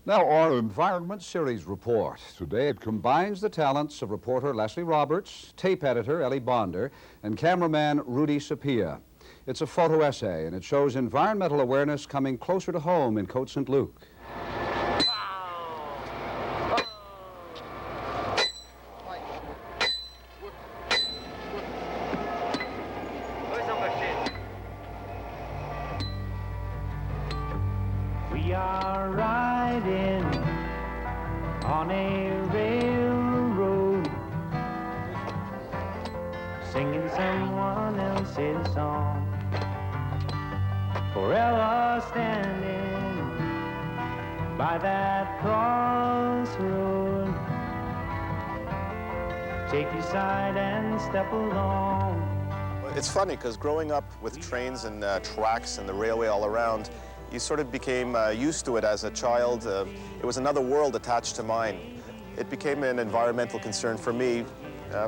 Now, our Environment Series report. Today it combines the talents of reporter Leslie Roberts, tape editor Ely Bonder, and cameraman Rudy Sapia. It's a photo essay, and it shows environmental awareness coming closer to home in Cote St. Luc. We are riding on a railroad, singing someone else's song, forever standing by that crossroad. Take your side and step along. It's funny because growing up with trains and tracks and the railway all around, you sort of became used to it as a child. It was another world attached to mine. It became an environmental concern for me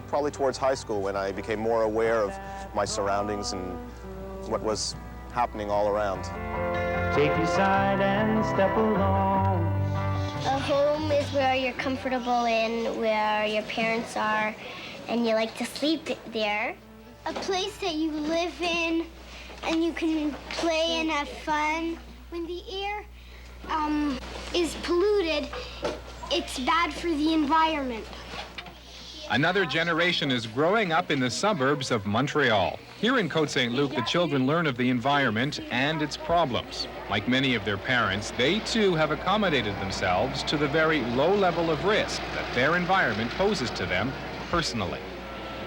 probably towards high school when I became more aware of my surroundings and what was happening all around. Take your side and step along. A home is where you're comfortable in, where your parents are, and you like to sleep there. A place that you live in and you can play and have fun. When the air is polluted, it's bad for the environment. Another generation is growing up in the suburbs of Montreal. Here in Cote St. Luc, the children learn of the environment and its problems. Like many of their parents, they too have accommodated themselves to the very low level of risk that their environment poses to them personally.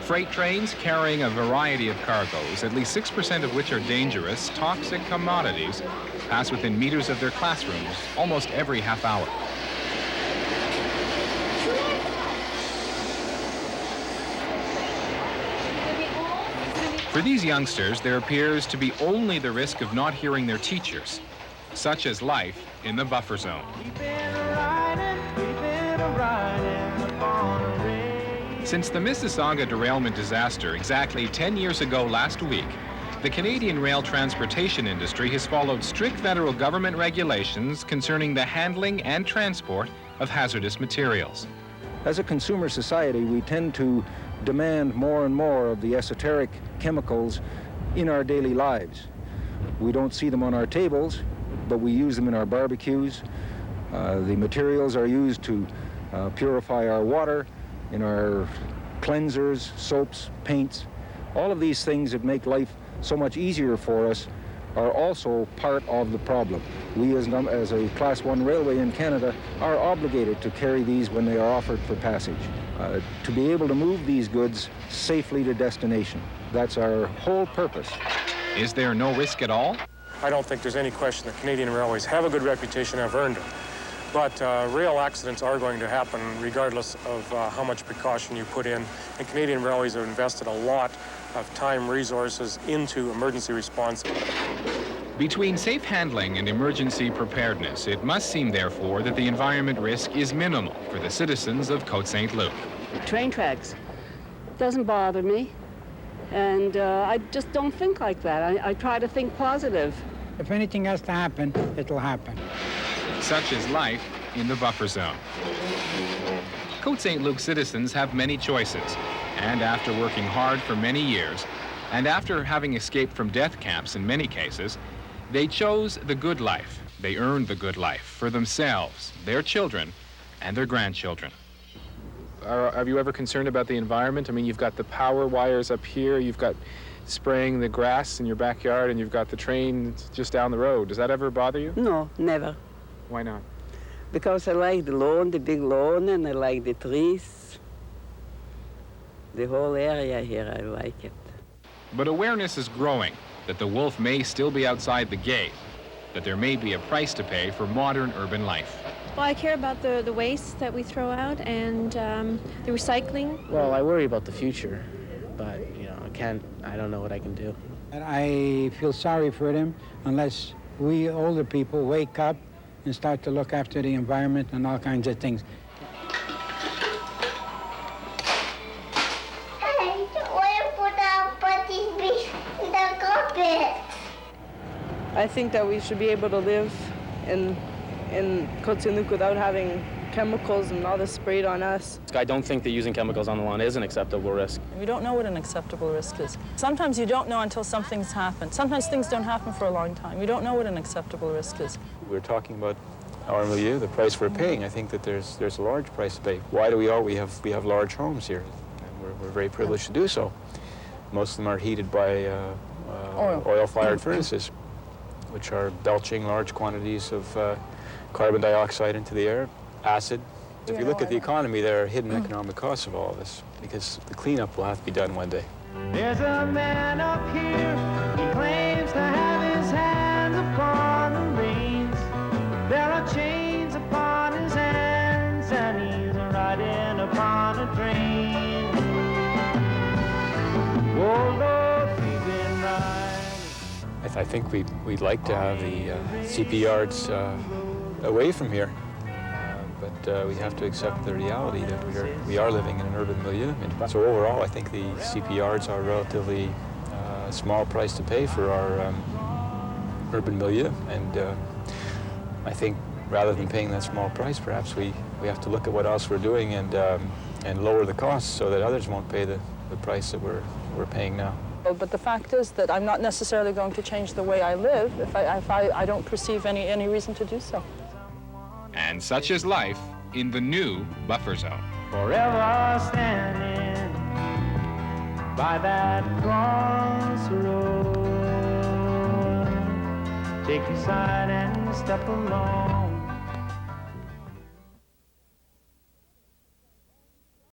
Freight trains carrying a variety of cargoes, at least 6% of which are dangerous, toxic commodities, pass within meters of their classrooms almost every half hour. For these youngsters, there appears to be only the risk of not hearing their teachers, such as life in the buffer zone. Since the Mississauga derailment disaster exactly 10 years ago last week, the Canadian rail transportation industry has followed strict federal government regulations concerning the handling and transport of hazardous materials. As a consumer society, we tend to demand more and more of the esoteric chemicals in our daily lives. We don't see them on our tables, but we use them in our barbecues. The materials are used to purify our water, in our cleansers, soaps, paints. All of these things that make life so much easier for us are also part of the problem. We as a Class 1 railway in Canada are obligated to carry these when they are offered for passage, to be able to move these goods safely to destination. That's our whole purpose. Is there no risk at all? I don't think there's any question that Canadian railways have a good reputation and have earned it. But rail accidents are going to happen regardless of how much precaution you put in. And Canadian railways have invested a lot of time, resources into emergency response. Between safe handling and emergency preparedness, it must seem, therefore, that the environment risk is minimal for the citizens of Cote St. Luc. Train tracks doesn't bother me, and I just don't think like that. I try to think positive. If anything has to happen, it'll happen. Such as life in the buffer zone. Cote St. Luc citizens have many choices, and after working hard for many years, and after having escaped from death camps in many cases, they chose the good life. They earned the good life for themselves, their children, and their grandchildren. Are you ever concerned about the environment? I mean, you've got the power wires up here, you've got spraying the grass in your backyard, and you've got the train just down the road. Does that ever bother you? No, never. Why not? Because I like the lawn, the big lawn, and I like the trees. The whole area here, I like it. But awareness is growing that the wolf may still be outside the gate, that there may be a price to pay for modern urban life. Well, I care about the waste that we throw out and the recycling. Well, I worry about the future, but, I don't know what I can do. And I feel sorry for them unless we older people wake up and start to look after the environment and all kinds of things. Hey, why put the carpet? I think that we should be able to live in in Cote without having chemicals and all this sprayed on us. I don't think that using chemicals on the lawn is an acceptable risk. We don't know what an acceptable risk is. Sometimes you don't know until something's happened. Sometimes things don't happen for a long time. You don't know what an acceptable risk is. We're talking about our milieu, the price we're paying. I think that there's a large price to pay. Why do we all? We have large homes here, and we're very privileged to do so. Most of them are heated by oil-fired furnaces, which are belching large quantities of carbon dioxide into the air, acid. If you look at the economy, there are hidden economic costs of all of this, because the cleanup will have to be done one day. There's a man up here, he claims to have his hands upon the reins. There are chains upon his hands, and he's riding upon a train. Oh, Lord, we've been riding. I think we'd like to have the CP yards away from here, but we have to accept the reality that we are living in an urban milieu. So overall, I think the CP yards are a relatively small price to pay for our urban milieu, and I think rather than paying that small price, perhaps we have to look at what else we're doing and lower the costs so that others won't pay the price that we're paying now. But the fact is that I'm not necessarily going to change the way I live if I don't perceive any reason to do so. And such is life in the new buffer zone. Forever standing by that crossroad. Take your side and step along.